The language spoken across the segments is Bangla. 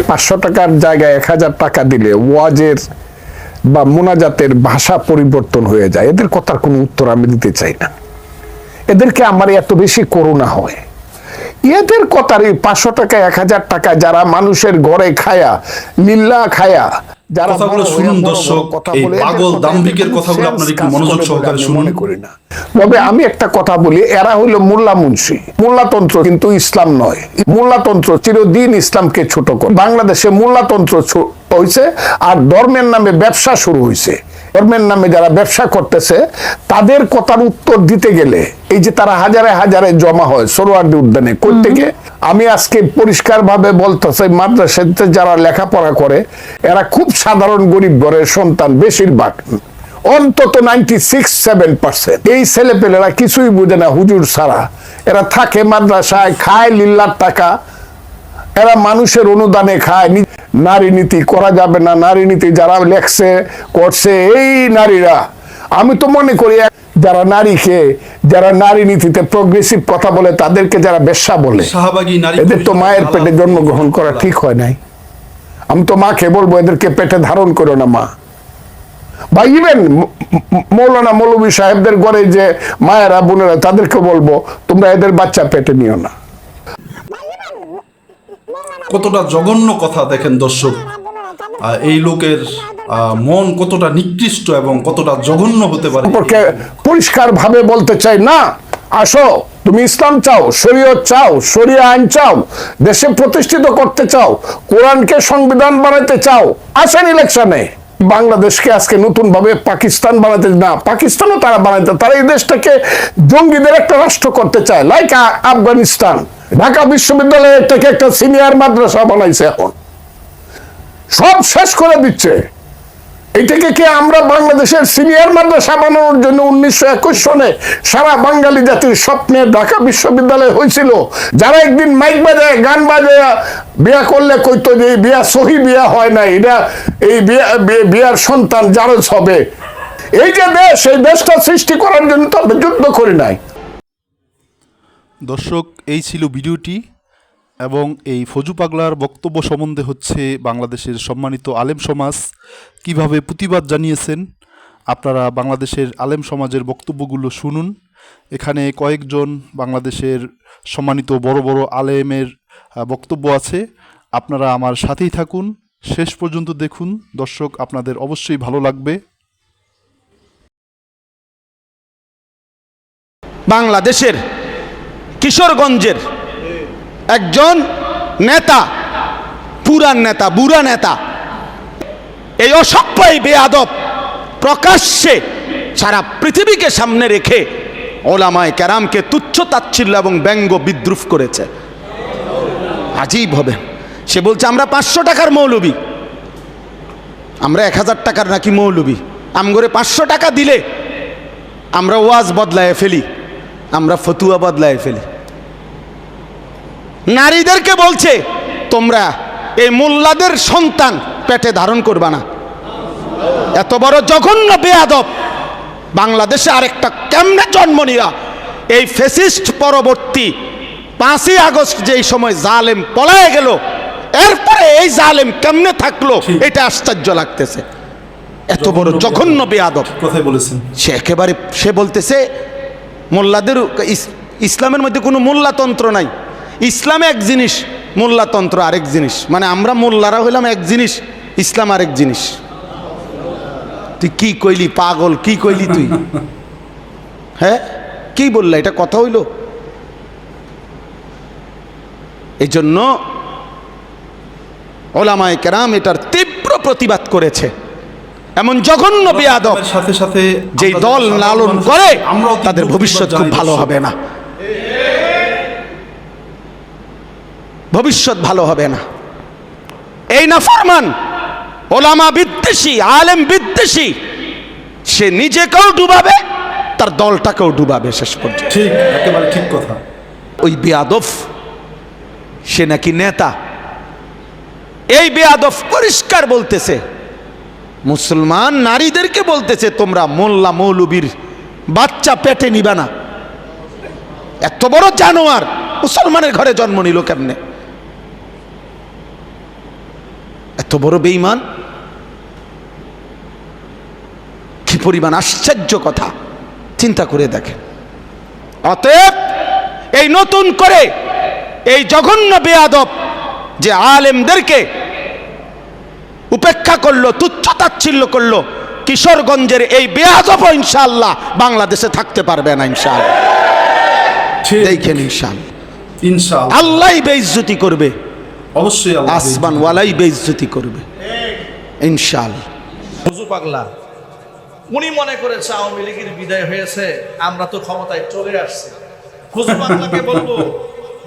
500 টাকার জায়গায় 1000 টাকা দিলে ওয়াজের বা মোনাজাতের ভাষা পরিবর্তন হয়ে যায়, এদের কথার কোনো উত্তর আমি দিতে চাই না। এদেরকে আমার এত বেশি করুণা হয়। এদের কথার 500 টাকা 1000 টাকা যারা মানুষের ঘরে খায়া লিল্লা খায়া যারা কথাগুলো শুনুন দর্শক, এই পাগল দাম্ভিকের কথাগুলো আপনারা একটু মনোযোগ সহকারে শুনুন। মনে করি না। তবে আমি একটা কথা বলি, এরা হইলো মোল্লা মুন্সি। মোল্লাতন্ত্র কিন্তু ইসলাম নয়। মোল্লাতন্ত্র চিরদিন ইসলামকে ছোট করে। বাংলাদেশে মোল্লাতন্ত্র হয়েছে আর ধর্মের নামে ব্যবসা শুরু হয়েছে। ধর্মের নামে যারা ব্যবসা করতেছে তাদের কথার উত্তর দিতে গেলে এই যে তারা হাজারে হাজারে জমা হয় সোহরাওয়ার্দী উদ্যানে কই থেকে। আমি আজকে পরিষ্কার ভাবে বলতেছি, মাদ্রাসাতে যারা লেখাপড়া করে এরা খুব সাধারণ গরিব ঘরের সন্তান, বেশিরভাগ অন্তত 96-7%। এই ছেলেপেলেরা কিছুই বুঝে না হুজুর ছাড়া। এরা থাকে মাদ্রাসায়, খায় লিল্লার টাকা, এরা মানুষের অনুদানে খায়। নারী নীতি করা যাবে না, নারী নীতি যারা লেখছে করছে এই নারীরা, আমি তো মনে করি যারা নারীকে, যারা নারী নীতিতে প্রগ্রেসিভ কথা বলে তাদেরকে যারা বেশ্যা বলে, এদের তো মায়ের পেটে জন্মগ্রহণ করা ঠিক হয় নাই। আমি তো মাকে বলবো এদেরকে পেটে ধারণ করো না মা। বা ইভেন মৌলানা মৌলভী সাহেবদের ঘরে যে মায়েরা বোনেরা তাদেরকে বলবো তোমরা এদের বাচ্চা পেটে নিও না। কতটা জঘন্য কথা দেখেন দর্শক, এই লোকের মন কতটা নিকৃষ্ট এবং কতটা জঘন্য হতে পারে। পরিষ্কার ভাবে বলতে চাই, না আসো তুমি ইসলাম চাও, শরীয়ত চাও, শরিয়া আইন চাও, দেশে প্রতিষ্ঠিত করতে চাও, কোরআনকে সংবিধান বানাতে চাও, আসেন ইলেকশনে। বাংলাদেশকে আজকে নতুন ভাবে পাকিস্তান বানাতে, না পাকিস্তানও তারা বানাতে, তারা এই দেশটাকে জঙ্গিদের একটা রাষ্ট্র করতে চায়, লাইক আফগানিস্তান। ঢাকা বিশ্ববিদ্যালয়ের থেকে একটা সিনিয়র মাদ্রাসা বানাইছে, এখন সব শেষ করে দিচ্ছে। এটাকে কি আমরা বাংলাদেশের সিনিয়র মাদ্রাসা বানানোর জন্য 1921 সনে সারা বাঙালি জাতির স্বপ্নে ঢাকা বিশ্ববিদ্যালয় হয়েছিল। যারা একদিন মাইক বাজায় গান বাজায় বিয়া করলে কইতো যে এই বিয়া সহি বিয়া হয় না, এটা এই বিয়ার সন্তান জারজ হবে। এই যে দেশ, এই দেশটা সৃষ্টি করার জন্য তো যুদ্ধ করি নাই। দর্শক, এই ছিল ভিডিওটি এবং এই ফজু পাগলার বক্তব্য সম্বন্ধে হচ্ছে বাংলাদেশের সম্মানিত আলেম সমাজ কিভাবে প্রতিবাদ জানিয়েছেন। আপনারা বাংলাদেশের আলেম সমাজের বক্তব্যগুলো শুনুন। এখানে কয়েকজন বাংলাদেশের সম্মানিত বড় বড় আলেমের বক্তব্য আছে। আপনারা আমার সাথেই থাকুন, শেষ পর্যন্ত দেখুন। দর্শক, আপনাদের অবশ্যই ভালো লাগবে। বাংলাদেশের কিশোরগঞ্জের একজন নেতা, পুরান নেতা, বুড়া নেতা, এই অসভ্য বেয়াদব প্রকাশ্যে সারা পৃথিবীকে সামনে রেখে ওলামায়ে কেরামকে তুচ্ছ তাচ্ছিল্য এবং ব্যঙ্গ বিদ্রুপ করেছে। আজীব হবে। সে বলছে আমরা 500 টাকার মৌলবী, আমরা 1000 টাকার নাকি মৌলবী। আমগরে 500 টাকা দিলে আমরা ওয়াজ বদলায় ফেলি, আমরা ফতুয়া বদলায় ফেলি। নারীদেরকে বলছে তোমরা এই মোল্লাদের সন্তান পেটে ধারণ করবা না। এত বড় জঘন্য বেয়াদব বাংলাদেশে আরেকটা কেমনে জন্ম নিয়া এই ফ্যাসিস্ট পরবর্তী 5ই আগস্ট যেই সময় জালেম পলায় গেল, এরপরে এই জালেম কেমনে থাকলো এটা আশ্চর্য লাগতেছে। এত বড় জঘন্য বেয়াদব কথাই বলেছেন। সে একেবারে সে বলতেছে মোল্লাদের ইসলামের মধ্যে কোনো মোল্লাতন্ত্র নাই। ইসলাম এক জিনিস, মোল্লাতন্ত্র আরেক জিনিস। মানে আমরা মোল্লারা হইলাম এক জিনিস, ইসলাম আরেক জিনিস। তুই কি কইলি পাগল, কি কইলি তুই? হ্যাঁ কি বললা? এটা কথা হইল? এই জন্য ওলামায়ে কেরাম এটার তীব্র প্রতিবাদ করেছে। এমন জঘন্য বেয়াদব সাথে সাথে যেই দল লালন করে তাদের ভবিষ্যৎ খুব ভালো হবে না, ভবিষ্যৎ ভালো হবে না। এই নাফরমান ওলামা বিদ্বেষী, আলেম বিদ্বেষী, সে নিজেকেও ডুবাবে, তার দলটাকেও ডুবাবে শেষ পর্যন্ত। ঠিক, একেবারে ঠিক কথা। ওই বেয়াদব সে নাকি নেতা। এই বেয়াদব পরিষ্কার বলতেছে, মুসলমান নারীদেরকে বলতেছে তোমরা মোল্লা মৌলবীর বাচ্চা পেটে নিবা না। এত বড় জানোয়ার মুসলমানের ঘরে জন্ম নিল কেমনে? এত বড় বেঈমান, কি পরিমাণ আশ্চর্য কথা, চিন্তা করে দেখেন। অতএব এই নতুন করে এই জঘন্য বেয়াদব যে আলেমদেরকে উপেক্ষা করলো, তুচ্ছ-তাচ্ছিল্য করলো, কিশোরগঞ্জের এই বেয়াদব ইনশাআল্লাহ বাংলাদেশে থাকতে পারবে না ইনশাআল্লাহ। ঠিক, দেখেন ইনশাআল্লাহ, ইনশাআল্লাহ আল্লাহই বেইজ্জতি করবে, অবশ্যই আল্লাহ আসমান ওয়ালাই বেইজ্জতি করবে ইনশাআল্লাহ। হুজু পাগলা উনি মনে করেছে আওয়ামী লীগের বিদায় হয়েছে, আমরা তো ক্ষমতায় চলে আসছি। হুজু পাগলাকে বলবো,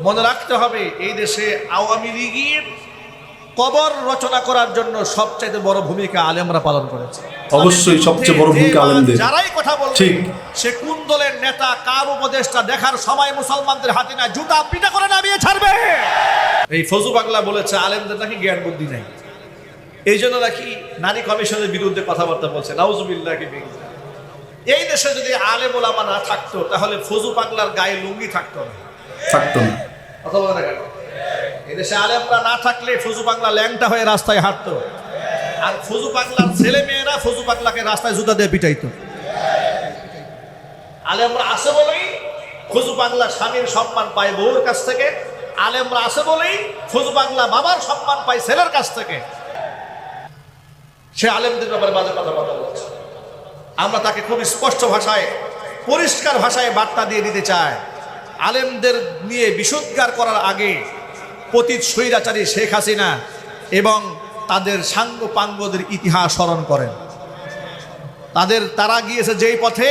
মনে রাখতে হবে এই দেশে আওয়ামী লীগের কবর রচনা করার জন্য সবচাইতে বড় ভূমিকা আলেমরা পালন করেছে। অবশ্যই সবচেয়ে বড় ভূমিকা আলেমদের। যারাই কথা বলবে ঠিক। সে কোন দলের নেতা, কার উপদেষ্টা দেখার সময় মুসলমানদের হাতে না, জুতা পিটা করে নামিয়ে ছাড়বে। এই ফজু পাগলা বলেছে আলেমদের নাকি জ্ঞান বুদ্ধি নাই, এই জন্য নাকি নারী কমিশনের বিরুদ্ধে কথাবার্তা বলছে। নাউজুবিল্লাহ। এই দেশে যদি আলেম ওলামা না থাকতো তাহলে ফজু পাগলার গায়ে লুঙ্গি থাকতো না, থাকতো না। কথা বলে না কেন? এই দেশে আলেমরা না থাকলে ফজু পাগলা ল্যাংটা হয়ে রাস্তায় হাঁটতো, আর ফজু পাগলার ছেলে মেয়েরা ফজু পাগলাকে রাস্তায় জুতা দিয়ে পিটাইতো। আলেমরা আছে বলেই ফজু পাগলা স্বামীর সম্মান পায় বউর কাছ থেকে, আলেমরা আছে বলেই ফজু পাগলা বাবার সম্মান পায় ছেলের কাছ থেকে। সে আলেমদের ব্যাপারে বাজে কথা বলছে। আমরা তাকে খুব স্পষ্ট ভাষায়, পরিষ্কার ভাষায় বার্তা দিয়ে দিতে চাই, আলেমদের নিয়ে বিশুদ্ধার করার আগে পতিত স্বৈরাচারী শেখ হাসিনা এবং তাদের সাঙ্গ পাঙ্গদের ইতিহাস স্মরণ করেন। তারা গিয়েছে যেই পথে,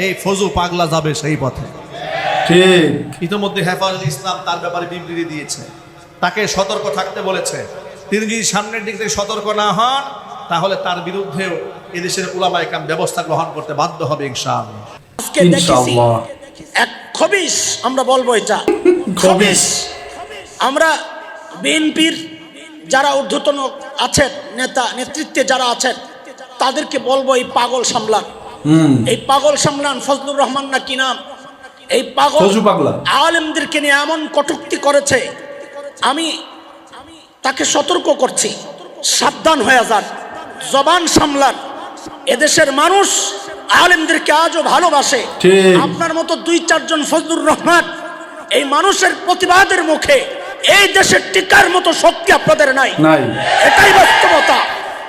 এই ফজু পাগলা যাবে সেই পথে। ঠিক। ইতিমধ্যে হেফাজুল ইসলাম তার ব্যাপারে বিবৃতি দিয়েছে, তাকে সতর্ক থাকতে বলেছে। তিনি যদি সামনের দিক থেকে সতর্ক না হন তাহলে তার বিরুদ্ধেও এদেশের উলামায়ে কেরাম ব্যবস্থা গ্রহণ করতে বাধ্য হবে ইনশাআল্লাহ। আজকে দেখেছি ইনশাআল্লাহ। এক খবিশ, আমরা বলবো এটা খবিশ। আমরা বিএনপির যারা ঊর্ধ্বতন আছেন, নেতা নেতৃত্বে যারা আছেন, তাদেরকে বলবো এই পাগল সামলান, এই পাগল সামলান। ফজলুর রহমান না কি নাম, এই পাগল ফজু পাগলা আলেমদেরকে নিয়ে এমন কটূক্তি করেছে, আমি তাকে সতর্ক করছি, সাবধান হয়ে যান, জবান সামলান। এদেশের মানুষ আলেমদেরকে আজও ভালোবাসে। ঠিক। আপনার মতো 2-4 জন ফজলুর রহমান এই মানুষের প্রতিবাদের মুখে এই দেশের টিকার মতো শক্তি আপনাদের নাই, এটাই বাস্তবতা।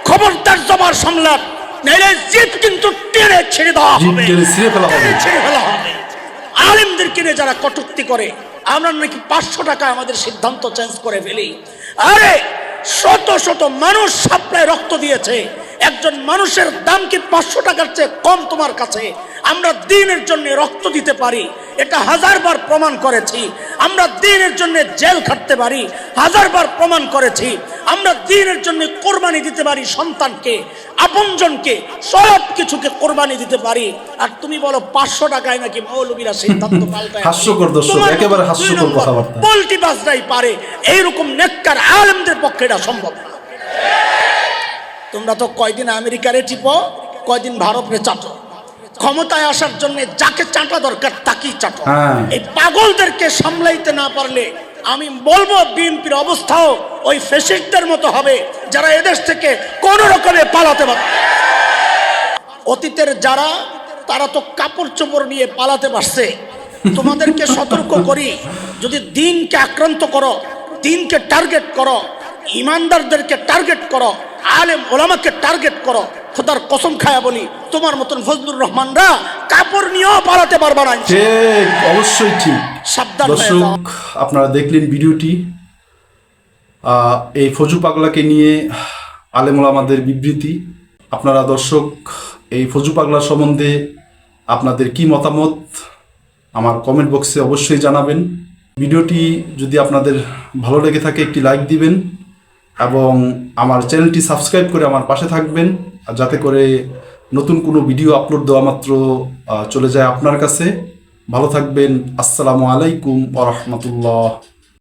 খবরদার জবান সামলান, নাইলে জিপ কিন্তু টেনে ছেড়ে দেওয়া হবে, ছেড়ে ফেলা হবে। আলেমদেরকে নিয়ে যারা কটূক্তি করে, আমরা নাকি 500 টাকা আমাদের সিদ্ধান্ত চেঞ্জ করে ফেলি। আরে শত শত মানুষ সাপ্লাই রক্ত দিয়েছে, একজন মানুষের দাম কি 500 টাকার চেয়ে কম তোমার কাছে? আমরা দ্বীনের জন্য রক্ত দিতে পারি, এটা 1000 বার প্রমাণ করেছি। আমরা দ্বীনের জন্য জেল খাটতে পারি, 1000 বার প্রমাণ করেছি। আমরা দ্বীনের জন্য কোরবানি দিতে পারি, সন্তানকে, আপনজনকে, সব কিছুকে কোরবানি দিতে পারি। আর তুমি বলো 500 টাকায় নাকি মৌলবীরা সিদ্ধান্ত পাল্টায়? হাস্যকর দর্শক, একেবারে হাস্যকর কথাবার্তা। পল্টি বাজরাই পারে, এইরকম নেককার আলেমদের পক্ষে এটা সম্ভব না। তোমরা তো কয়দিন আমেরিকারে টিপো, কয়দিন ভারতে চাটো। ক্ষমতায় আসার জন্য যাকে চাটা দরকার তাকেই চাটো। এই পাগলদেরকে সামলাইতে না পারলে আমি বলবো বিএনপির অবস্থাও ওই ফ্যাসিস্টদের মতো হবে, যারা এদেশ থেকে কোন রকমে পালাতে পারে। অতীতের যারা, তারা তো কাপড় চোপড় নিয়ে পালাতে পারছে। তোমাদেরকে সতর্ক করি, যদি দ্বীনকে আক্রান্ত করো, দ্বীনকে টার্গেট করো, ইমানদারদেরকে টার্গেট করো, আলেম ওলামাকে টার্গেট করো, খোদার কসম খায়া বলি তোমার মতন ফজলুর রহমানরা কাপড় নিয়েও পালাতে পারবে না। ঠিক, অবশ্যই ঠিক। সাবধান দর্শক, আপনারা দেখলেন ভিডিওটি। এই ফজু পাগলাকে নিয়ে আলেম ওলামাদের বিবৃতি। আপনারা দর্শক এই ফজু পাগলা সম্বন্ধে আপনাদের কি মতামত আমার কমেন্ট বক্সে অবশ্যই জানাবেন। ভিডিওটি যদি আপনাদের ভালো লেগে থাকে একটি লাইক দিবেন এবং আমার চ্যানেলটি সাবস্ক্রাইব করে আমার পাশে থাকবেন, যাতে করে নতুন কোনো ভিডিও আপলোড দেওয়া মাত্র চলে যায় আপনার কাছে। ভালো থাকবেন। আসসালামু আলাইকুম ওয়া রাহমাতুল্লাহ।